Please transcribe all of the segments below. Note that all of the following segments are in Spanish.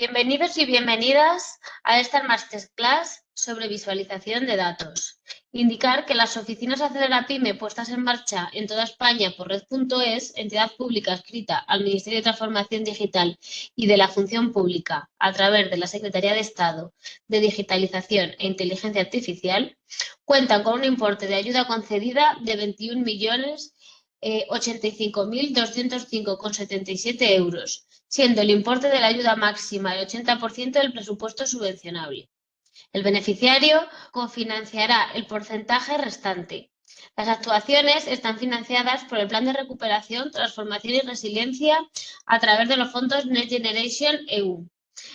Bienvenidos y bienvenidas a esta masterclass sobre visualización de datos. Indicar que las oficinas Acelera Pyme puestas en marcha en toda España por Red.es, entidad pública adscrita al Ministerio de Transformación Digital y de la Función Pública a través de la Secretaría de Estado de Digitalización e Inteligencia Artificial, cuentan con un importe de ayuda concedida de 21.085.205,77 euros, siendo el importe de la ayuda máxima el 80% del presupuesto subvencionable. El beneficiario cofinanciará el porcentaje restante. Las actuaciones están financiadas por el Plan de Recuperación, Transformación y Resiliencia a través de los fondos Next Generation EU,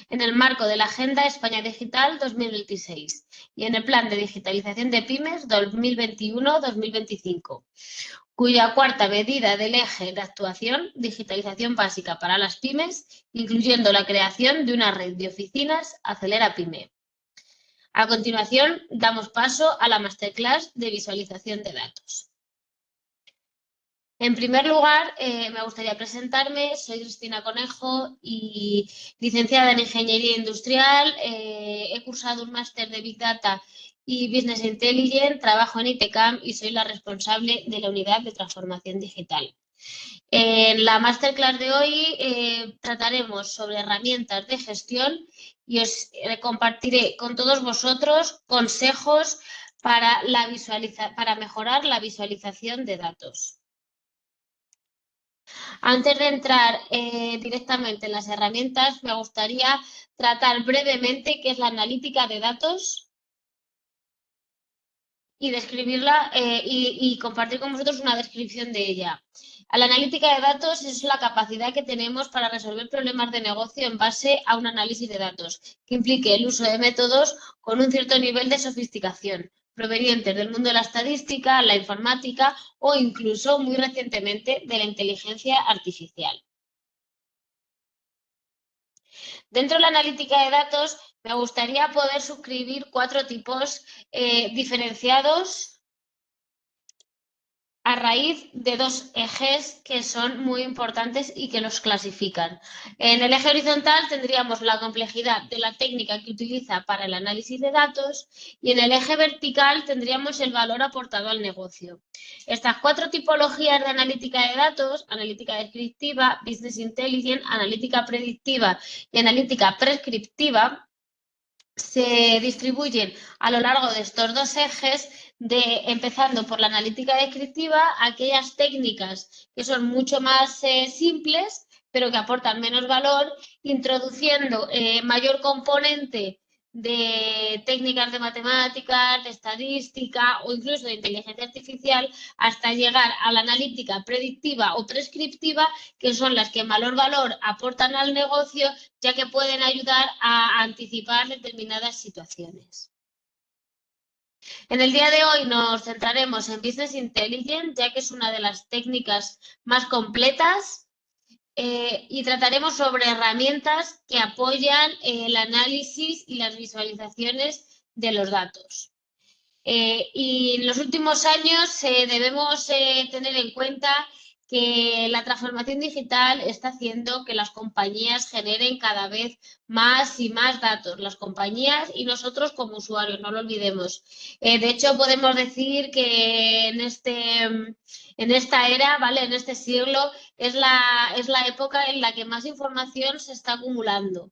en el marco de la Agenda España Digital 2026 y en el Plan de Digitalización de Pymes 2021-2025. Cuya cuarta medida del eje de actuación, digitalización básica para las pymes, incluyendo la creación de una red de oficinas Acelera Pyme. A continuación, damos paso a la masterclass de visualización de datos. En primer lugar, me gustaría presentarme. Soy Cristina Conejo y licenciada en Ingeniería Industrial. He cursado un máster de Big Data y Business Intelligence, trabajo en ITCAM y soy la responsable de la unidad de transformación digital. En la masterclass de hoy trataremos sobre herramientas de gestión y os compartiré con todos vosotros consejos para mejorar la visualización de datos. Antes de entrar directamente en las herramientas, me gustaría tratar brevemente qué es la analítica de datos y describirla y compartir con vosotros una descripción de ella. La analítica de datos es la capacidad que tenemos para resolver problemas de negocio en base a un análisis de datos que implique el uso de métodos con un cierto nivel de sofisticación, provenientes del mundo de la estadística, la informática o incluso, muy recientemente, de la inteligencia artificial. Dentro de la analítica de datos, me gustaría poder suscribir 4 tipos diferenciados a raíz de 2 ejes que son muy importantes y que los clasifican. En el eje horizontal tendríamos la complejidad de la técnica que utiliza para el análisis de datos y en el eje vertical tendríamos el valor aportado al negocio. Estas 4 tipologías de analítica de datos, analítica descriptiva, business intelligence, analítica predictiva y analítica prescriptiva, se distribuyen a lo largo de estos 2 ejes, empezando por la analítica descriptiva, aquellas técnicas que son mucho más simples, pero que aportan menos valor, introduciendo mayor componente de técnicas de matemáticas, de estadística o incluso de inteligencia artificial, hasta llegar a la analítica predictiva o prescriptiva, que son las que mayor valor aportan al negocio, ya que pueden ayudar a anticipar determinadas situaciones. En el día de hoy nos centraremos en Business Intelligence, ya que es una de las técnicas más completas, y trataremos sobre herramientas que apoyan el análisis y las visualizaciones de los datos. Y en los últimos años debemos tener en cuenta que la transformación digital está haciendo que las compañías generen cada vez más y más datos, las compañías y nosotros como usuarios, no lo olvidemos. De hecho, podemos decir que en esta era, ¿vale? En este siglo, es la época en la que más información se está acumulando.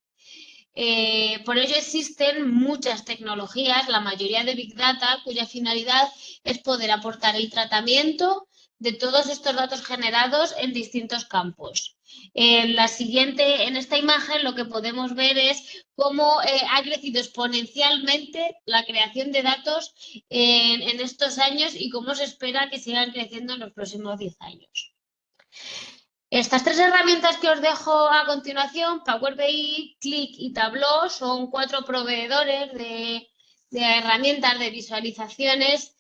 Por ello existen muchas tecnologías, la mayoría de Big Data, cuya finalidad es poder aportar el tratamiento de todos estos datos generados en distintos campos. En esta imagen lo que podemos ver es cómo ha crecido exponencialmente la creación de datos en estos años y cómo se espera que sigan creciendo en los próximos 10 años. Estas 3 herramientas que os dejo a continuación, Power BI, Qlik y Tableau, son 4 proveedores de herramientas de visualizaciones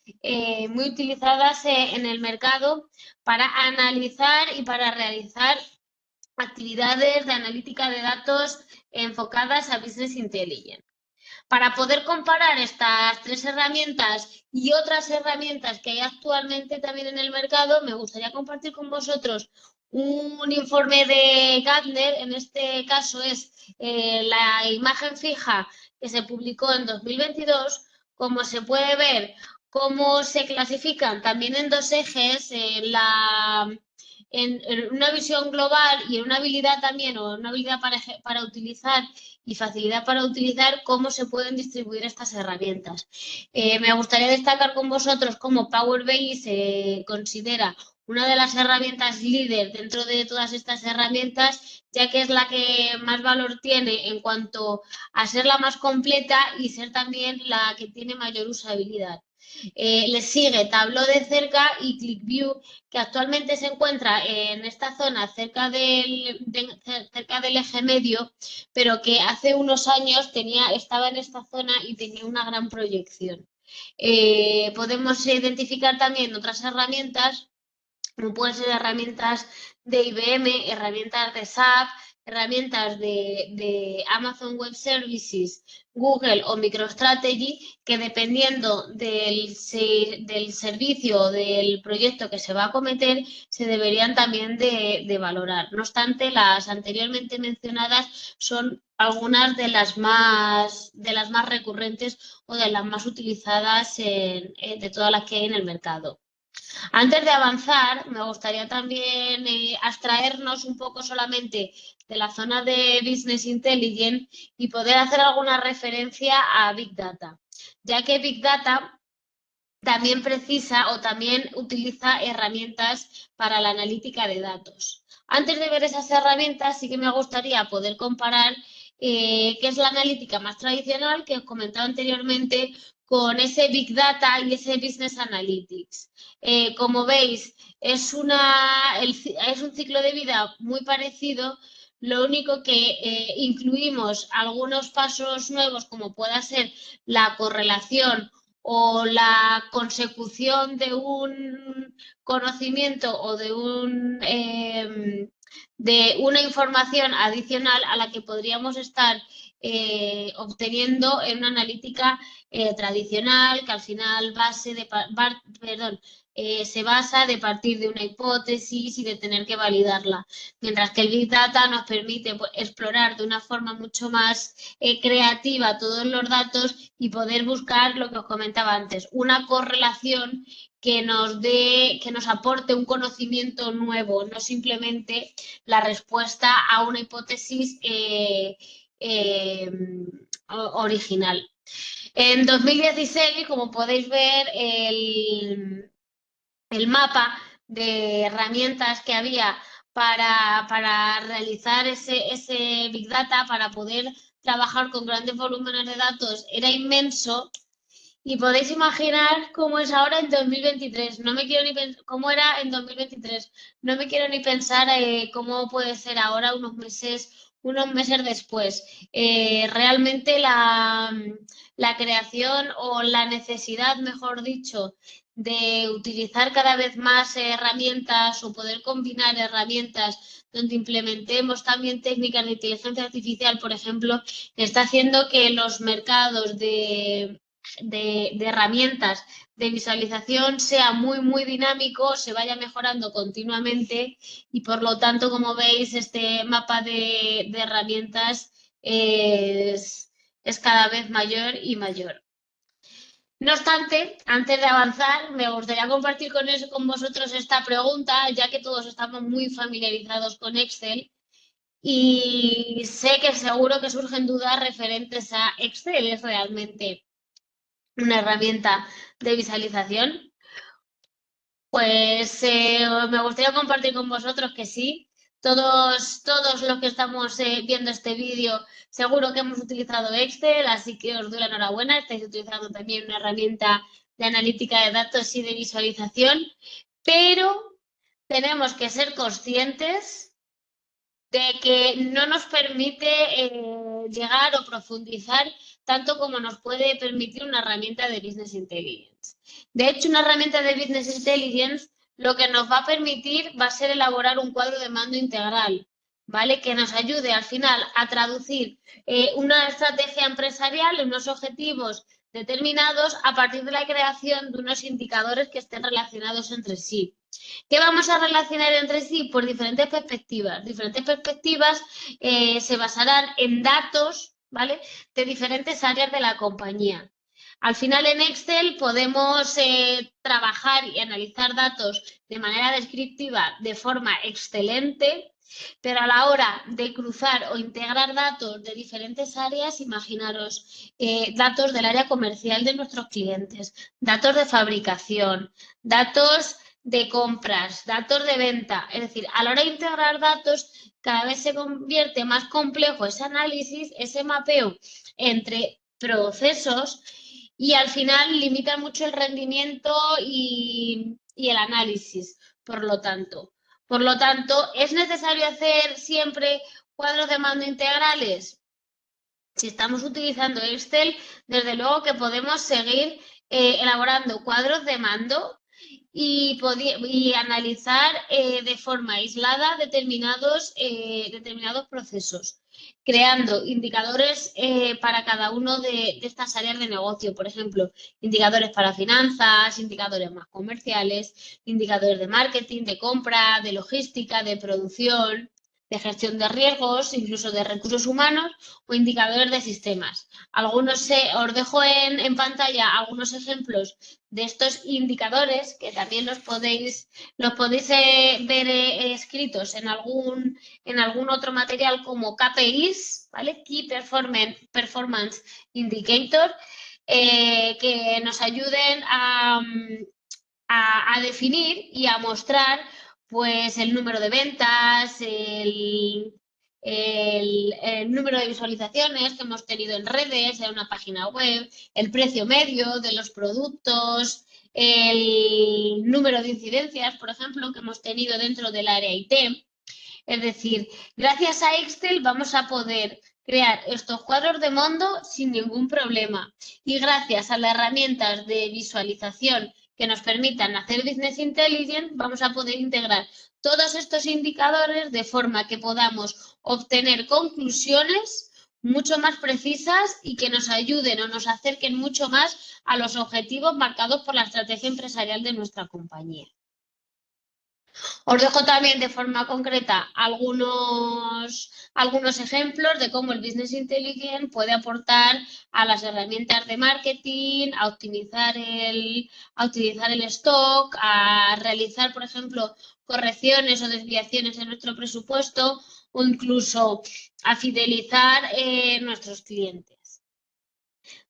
muy utilizadas en el mercado para analizar y para realizar actividades de analítica de datos enfocadas a Business Intelligence. Para poder comparar estas tres herramientas y otras herramientas que hay actualmente también en el mercado, me gustaría compartir con vosotros un informe de Gartner. En este caso es la imagen fija que se publicó en 2022. Como se puede ver, cómo se clasifican también en dos ejes, en una visión global y en una habilidad también, o una habilidad para utilizar y facilidad para utilizar, cómo se pueden distribuir estas herramientas. Me gustaría destacar con vosotros cómo Power BI se considera una de las herramientas líder dentro de todas estas herramientas, ya que es la que más valor tiene en cuanto a ser la más completa y ser también la que tiene mayor usabilidad. Le sigue Tableau de cerca y ClickView, que actualmente se encuentra en esta zona cerca del eje medio, pero que hace unos años estaba en esta zona y tenía una gran proyección. Podemos identificar también otras herramientas, como pueden ser herramientas de IBM, herramientas de SAP, herramientas de Amazon Web Services, Google o MicroStrategy, que dependiendo del servicio o del proyecto que se va a acometer, se deberían también de valorar. No obstante, las anteriormente mencionadas son algunas de las más recurrentes o de las más utilizadas de todas las que hay en el mercado. Antes de avanzar, me gustaría también abstraernos un poco solamente de la zona de Business Intelligence y poder hacer alguna referencia a Big Data, ya que Big Data también precisa o también utiliza herramientas para la analítica de datos. Antes de ver esas herramientas, sí que me gustaría poder comparar qué es la analítica más tradicional que os comentaba anteriormente con ese Big Data y ese Business Analytics. Como veis, es un ciclo de vida muy parecido. Lo único que incluimos algunos pasos nuevos, como pueda ser la correlación o la consecución de un conocimiento o de una información adicional a la que podríamos estar obteniendo en una analítica tradicional, que al final se basa de partir de una hipótesis y de tener que validarla. Mientras que el Big Data nos permite, pues, explorar de una forma mucho más creativa todos los datos y poder buscar lo que os comentaba antes, una correlación que nos aporte un conocimiento nuevo, no simplemente la respuesta a una hipótesis original. En 2016, como podéis ver, el mapa de herramientas que había para realizar ese Big Data, para poder trabajar con grandes volúmenes de datos, era inmenso. Y podéis imaginar cómo es ahora en 2023. No me quiero ni cómo era en 2023. No me quiero ni pensar cómo puede ser ahora unos meses después. Realmente la creación o la necesidad, mejor dicho, de utilizar cada vez más herramientas o poder combinar herramientas donde implementemos también técnicas de inteligencia artificial, por ejemplo, está haciendo que los mercados de herramientas de visualización sea muy, muy dinámico, se vaya mejorando continuamente y por lo tanto, como veis, este mapa de herramientas es cada vez mayor y mayor. No obstante, antes de avanzar, me gustaría compartir con vosotros esta pregunta, ya que todos estamos muy familiarizados con Excel y sé que seguro que surgen dudas referentes a Excel. ¿Es realmente una herramienta de visualización? Pues me gustaría compartir con vosotros que sí. Todos los que estamos viendo este vídeo, seguro que hemos utilizado Excel, así que os doy la enhorabuena. Estáis utilizando también una herramienta de analítica de datos y de visualización, pero tenemos que ser conscientes de que no nos permite llegar o profundizar tanto como nos puede permitir una herramienta de Business Intelligence. De hecho, una herramienta de Business Intelligence lo que nos va a permitir va a ser elaborar un cuadro de mando integral, ¿vale? Que nos ayude al final a traducir una estrategia empresarial en unos objetivos determinados a partir de la creación de unos indicadores que estén relacionados entre sí. ¿Qué vamos a relacionar entre sí? Pues diferentes perspectivas. Diferentes perspectivas se basarán en datos, ¿vale? De diferentes áreas de la compañía. Al final en Excel podemos trabajar y analizar datos de manera descriptiva de forma excelente, pero a la hora de cruzar o integrar datos de diferentes áreas, imaginaros datos del área comercial de nuestros clientes, datos de fabricación, datos de compras, datos de venta. Es decir, a la hora de integrar datos, cada vez se convierte más complejo ese análisis, ese mapeo entre procesos y al final limita mucho el rendimiento y el análisis, por lo tanto. Por lo tanto, ¿es necesario hacer siempre cuadros de mando integrales? Si estamos utilizando Excel, desde luego que podemos seguir elaborando cuadros de mando y analizar de forma aislada determinados procesos, creando indicadores para cada uno de estas áreas de negocio. Por ejemplo, indicadores para finanzas, indicadores más comerciales, indicadores de marketing, de compra, de logística, de producción, de gestión de riesgos, incluso de recursos humanos o indicadores de sistemas. Os dejo en pantalla algunos ejemplos de estos indicadores que también los podéis ver escritos en algún otro material como KPIs, ¿vale? Key Performance Indicator, que nos ayuden a definir y a mostrar pues el número de ventas, el número de visualizaciones que hemos tenido en redes, en una página web, el precio medio de los productos, el número de incidencias, por ejemplo, que hemos tenido dentro del área IT. Es decir, gracias a Excel vamos a poder crear estos cuadros de mando sin ningún problema. Y gracias a las herramientas de visualización que nos permitan hacer Business Intelligence, vamos a poder integrar todos estos indicadores de forma que podamos obtener conclusiones mucho más precisas y que nos ayuden o nos acerquen mucho más a los objetivos marcados por la estrategia empresarial de nuestra compañía. Os dejo también de forma concreta algunos ejemplos de cómo el Business Intelligence puede aportar a las herramientas de marketing, a utilizar el stock, a realizar, por ejemplo, correcciones o desviaciones en nuestro presupuesto o incluso a fidelizar nuestros clientes.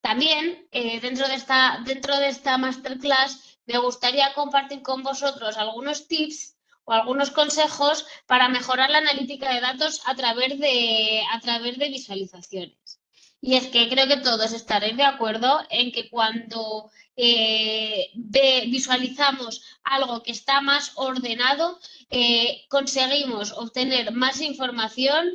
También dentro de esta masterclass me gustaría compartir con vosotros algunos tips o algunos consejos para mejorar la analítica de datos a través de visualizaciones. Y es que creo que todos estaréis de acuerdo en que cuando visualizamos algo que está más ordenado, conseguimos obtener más información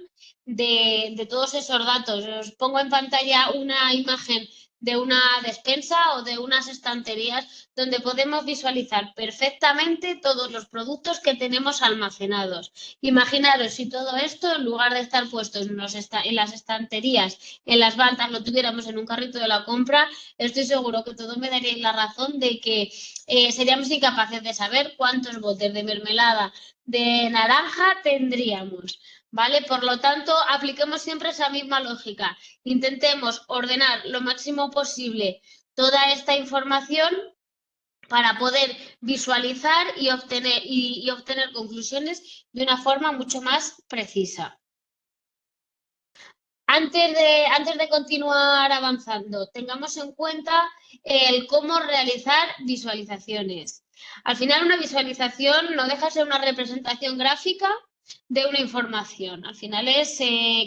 de todos esos datos. Os pongo en pantalla una imagen de una despensa o de unas estanterías donde podemos visualizar perfectamente todos los productos que tenemos almacenados. Imaginaros si todo esto, en lugar de estar puestos en las estanterías, en las bandas, lo tuviéramos en un carrito de la compra, estoy seguro que todos me daríais la razón de que seríamos incapaces de saber cuántos botes de mermelada de naranja tendríamos. ¿Vale? Por lo tanto, apliquemos siempre esa misma lógica. Intentemos ordenar lo máximo posible toda esta información para poder visualizar y obtener conclusiones de una forma mucho más precisa. Antes de continuar avanzando, tengamos en cuenta el cómo realizar visualizaciones. Al final, una visualización no deja de ser una representación gráfica de una información. Al final es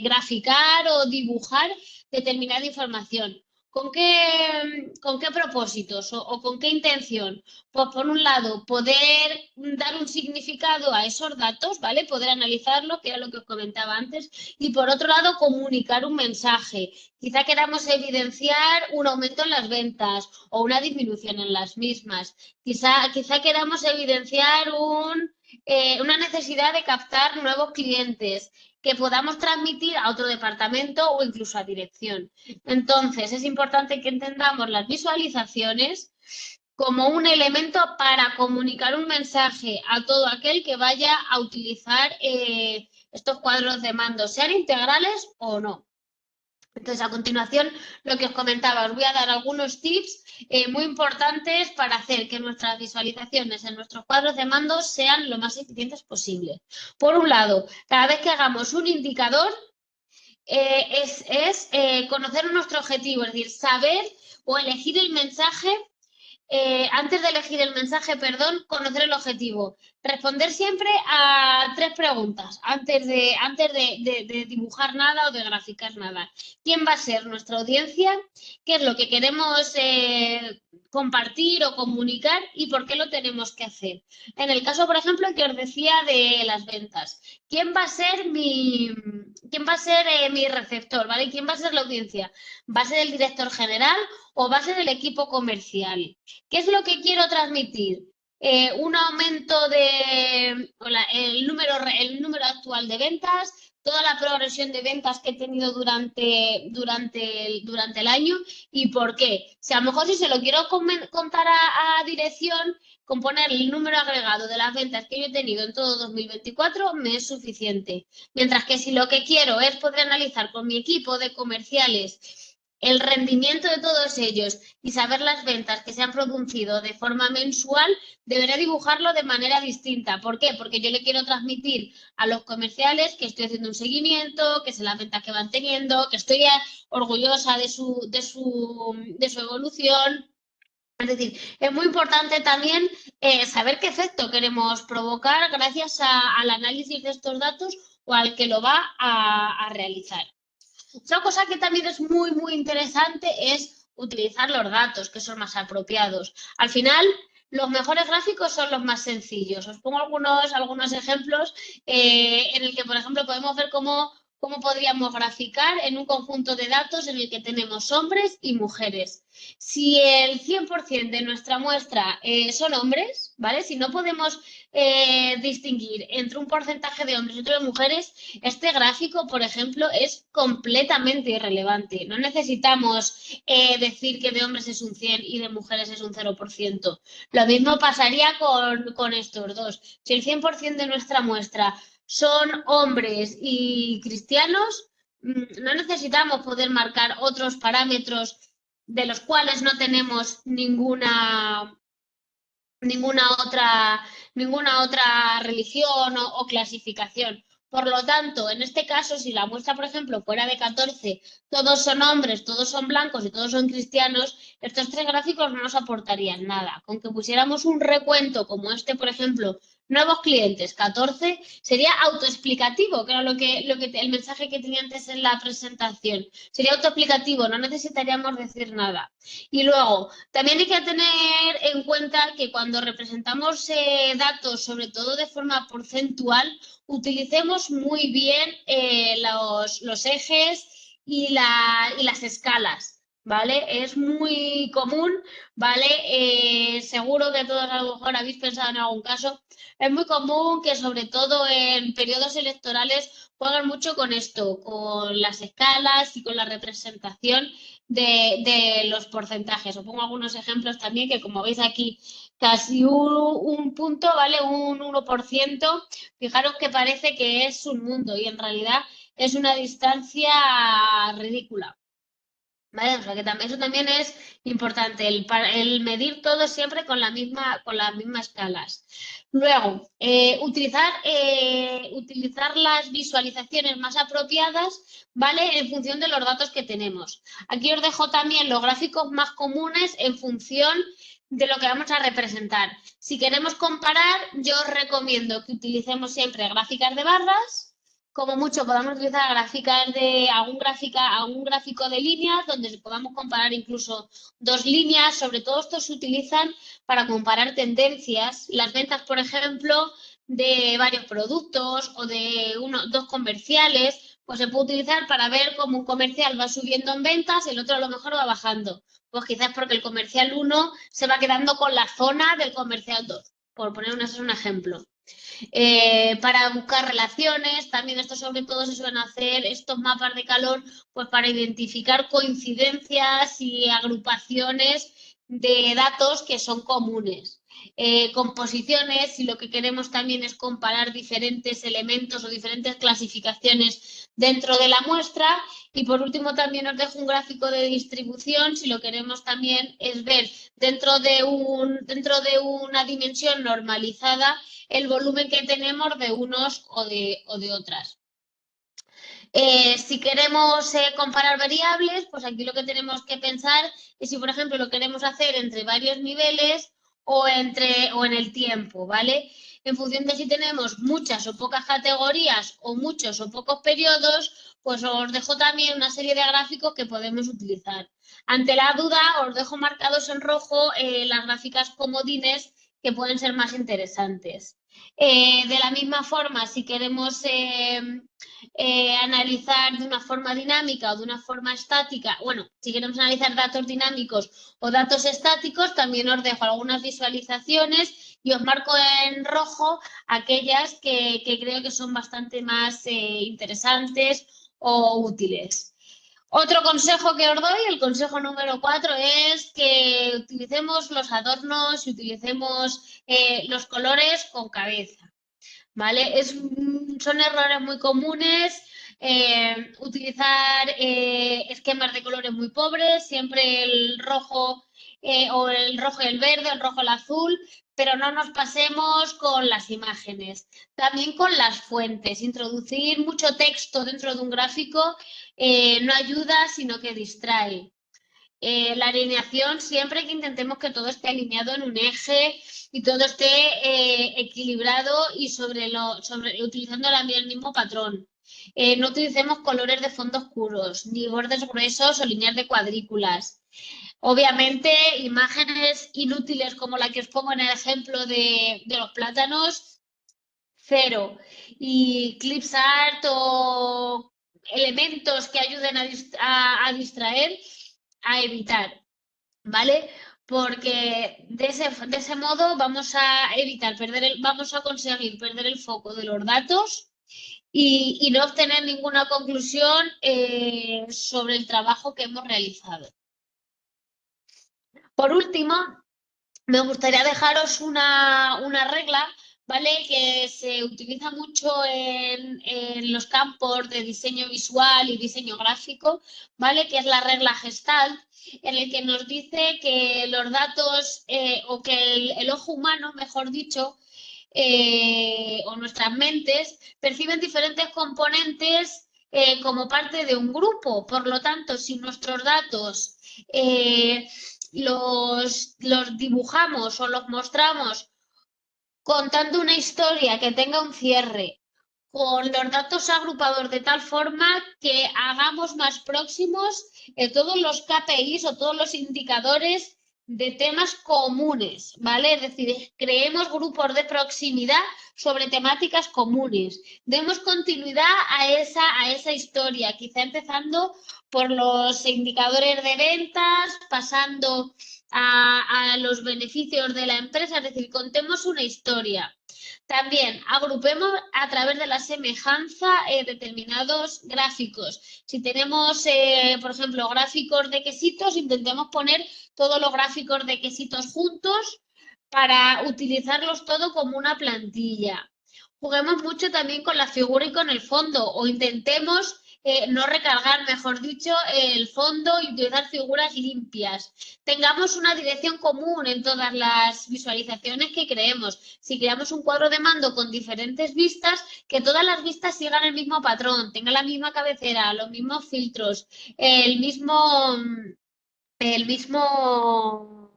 graficar o dibujar determinada información. ¿Con qué propósitos o con qué intención? Pues por un lado, poder dar un significado a esos datos, ¿vale? Poder analizarlo, que era lo que os comentaba antes, y por otro lado, comunicar un mensaje. Quizá queramos evidenciar un aumento en las ventas o una disminución en las mismas. Quizá queramos evidenciar una necesidad de captar nuevos clientes que podamos transmitir a otro departamento o incluso a dirección. Entonces, es importante que entendamos las visualizaciones como un elemento para comunicar un mensaje a todo aquel que vaya a utilizar estos cuadros de mando, sean integrales o no. Entonces, a continuación, lo que os comentaba, os voy a dar algunos tips muy importantes para hacer que nuestras visualizaciones en nuestros cuadros de mando sean lo más eficientes posible. Por un lado, cada vez que hagamos un indicador, es conocer nuestro objetivo, es decir, saber o elegir el mensaje antes de elegir el mensaje, perdón, conocer el objetivo. Responder siempre a 3 preguntas antes de dibujar nada o de graficar nada. ¿Quién va a ser nuestra audiencia? ¿Qué es lo que queremos compartir o comunicar y por qué lo tenemos que hacer? En el caso, por ejemplo, que os decía de las ventas. ¿Quién va a ser mi receptor? ¿Vale? ¿Quién va a ser la audiencia? ¿Va a ser el director general o va a ser el equipo comercial? ¿Qué es lo que quiero transmitir? Un aumento el número actual de ventas, toda la progresión de ventas que he tenido durante el año y por qué. Si a lo mejor si se lo quiero contar a dirección, con poner el número agregado de las ventas que yo he tenido en todo 2024 me es suficiente. Mientras que si lo que quiero es poder analizar con mi equipo de comerciales el rendimiento de todos ellos y saber las ventas que se han producido de forma mensual, deberé dibujarlo de manera distinta. ¿Por qué? Porque yo le quiero transmitir a los comerciales que estoy haciendo un seguimiento, que sé las ventas que van teniendo, que estoy orgullosa de su evolución. Es decir, es muy importante también saber qué efecto queremos provocar gracias al análisis de estos datos o al que lo va a realizar. Otra cosa que también es muy, muy interesante es utilizar los datos que son más apropiados. Al final, los mejores gráficos son los más sencillos. Os pongo algunos ejemplos en el que, por ejemplo, podemos ver cómo podríamos graficar en un conjunto de datos en el que tenemos hombres y mujeres. Si el 100% de nuestra muestra son hombres, ¿vale? Si no podemos distinguir entre un porcentaje de hombres y otro de mujeres, este gráfico, por ejemplo, es completamente irrelevante. No necesitamos decir que de hombres es un 100 y de mujeres es un 0%. Lo mismo pasaría con estos dos. Si el 100% de nuestra muestra son hombres y cristianos, no necesitamos poder marcar otros parámetros de los cuales no tenemos ninguna otra religión o clasificación. Por lo tanto, en este caso, si la muestra, por ejemplo, fuera de 14, todos son hombres, todos son blancos y todos son cristianos, estos 3 gráficos no nos aportarían nada. Con que pusiéramos un recuento como este, por ejemplo, nuevos clientes, 14, sería autoexplicativo, que era el mensaje que tenía antes en la presentación. Sería autoexplicativo, no necesitaríamos decir nada. Y luego, también hay que tener en cuenta que cuando representamos datos, sobre todo de forma porcentual, utilicemos muy bien los ejes y las escalas, ¿vale? Es muy común, ¿vale? Seguro que todos a lo mejor habéis pensado en algún caso. Es muy común que sobre todo en periodos electorales juegan mucho con esto, con las escalas y con la representación de los porcentajes. Os pongo algunos ejemplos también que, como veis aquí, casi un punto, ¿vale? Un 1%. Fijaros que parece que es un mundo y en realidad es una distancia ridícula. ¿Vale? O sea que eso también es importante, el medir todo siempre con las mismas escalas. Luego, utilizar las visualizaciones más apropiadas, ¿vale? En función de los datos que tenemos. Aquí os dejo también los gráficos más comunes en función de lo que vamos a representar. Si queremos comparar, yo os recomiendo que utilicemos siempre gráficas de barras. Como mucho podamos utilizar gráficas algún gráfico de líneas donde podamos comparar incluso 2 líneas. Sobre todo estos se utilizan para comparar tendencias. Las ventas, por ejemplo, de varios productos o de 2 comerciales, pues se puede utilizar para ver cómo un comercial va subiendo en ventas y el otro a lo mejor va bajando. Pues quizás porque el comercial 1 se va quedando con la zona del comercial 2, por poner un ejemplo. Para buscar relaciones, también esto sobre todo se suelen hacer estos mapas de calor pues para identificar coincidencias y agrupaciones de datos que son comunes. Composiciones, si lo que queremos también es comparar diferentes elementos o diferentes clasificaciones dentro de la muestra. Y por último también os dejo un gráfico de distribución, si lo queremos también es ver dentro de una dimensión normalizada el volumen que tenemos de unos o de otras. Si queremos comparar variables, pues aquí lo que tenemos que pensar es si, por ejemplo, lo queremos hacer entre varios niveles o en el tiempo, ¿vale? En función de si tenemos muchas o pocas categorías o muchos o pocos periodos, pues os dejo también una serie de gráficos que podemos utilizar. Ante la duda, os dejo marcados en rojo las gráficas comodines que pueden ser más interesantes. De la misma forma, si queremos analizar de una forma dinámica o de una forma estática, bueno, si queremos analizar datos dinámicos o datos estáticos, también os dejo algunas visualizaciones y os marco en rojo aquellas que creo que son bastante más interesantes o útiles. Otro consejo que os doy, el consejo número 4, es que utilicemos los adornos y utilicemos los colores con cabeza. ¿Vale? Son errores muy comunes. Utilizar esquemas de colores muy pobres, siempre el rojo o el rojo y el verde, el rojo y el azul, pero no nos pasemos con las imágenes. También con las fuentes. Introducir mucho texto dentro de un gráfico no ayuda, sino que distrae. La alineación, siempre que intentemos que todo esté alineado en un eje y todo esté equilibrado y utilizando el mismo patrón. No utilicemos colores de fondo oscuros, ni bordes gruesos o líneas de cuadrículas. Obviamente, imágenes inútiles como la que os pongo en el ejemplo de los plátanos, cero. Y clips art o elementos que ayuden a distraer, a evitar. ¿Vale? Porque de ese modo vamos a evitar vamos a conseguir perder el foco de los datos y no obtener ninguna conclusión sobre el trabajo que hemos realizado. Por último, me gustaría dejaros una regla, ¿vale? Que se utiliza mucho en los campos de diseño visual y diseño gráfico, ¿vale? Que es la regla Gestalt, en el que nos dice que los datos o que el ojo humano, mejor dicho, o nuestras mentes perciben diferentes componentes como parte de un grupo. Por lo tanto, si nuestros datos los dibujamos o los mostramos contando una historia que tenga un cierre, con los datos agrupados de tal forma que hagamos más próximos todos los KPIs o todos los indicadores de temas comunes, ¿vale? Es decir, creemos grupos de proximidad sobre temáticas comunes. Demos continuidad a esa historia, quizá empezando por los indicadores de ventas, pasando a los beneficios de la empresa, es decir, contemos una historia. También agrupemos a través de la semejanza determinados gráficos. Si tenemos, por ejemplo, gráficos de quesitos, intentemos poner todos los gráficos de quesitos juntos para utilizarlos todo como una plantilla. Juguemos mucho también con la figura y con el fondo o intentemos no recargar, mejor dicho, el fondo y utilizar figuras limpias. Tengamos una dirección común en todas las visualizaciones que creemos. Si creamos un cuadro de mando con diferentes vistas, que todas las vistas sigan el mismo patrón, tengan la misma cabecera, los mismos filtros, el mismo, el mismo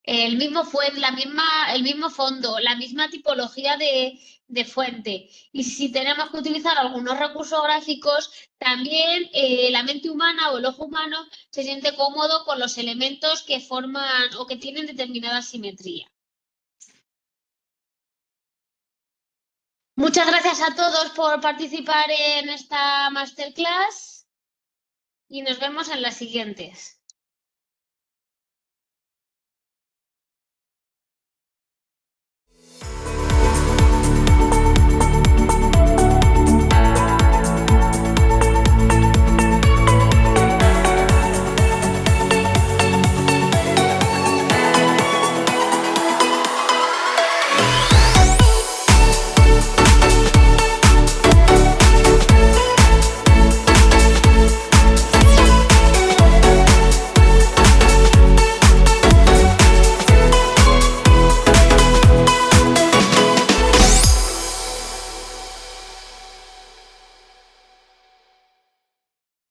el mismo fondo, la misma tipología de fuente. Y si tenemos que utilizar algunos recursos gráficos, también la mente humana o el ojo humano se siente cómodo con los elementos que forman o que tienen determinada simetría. Muchas gracias a todos por participar en esta masterclass y nos vemos en las siguientes.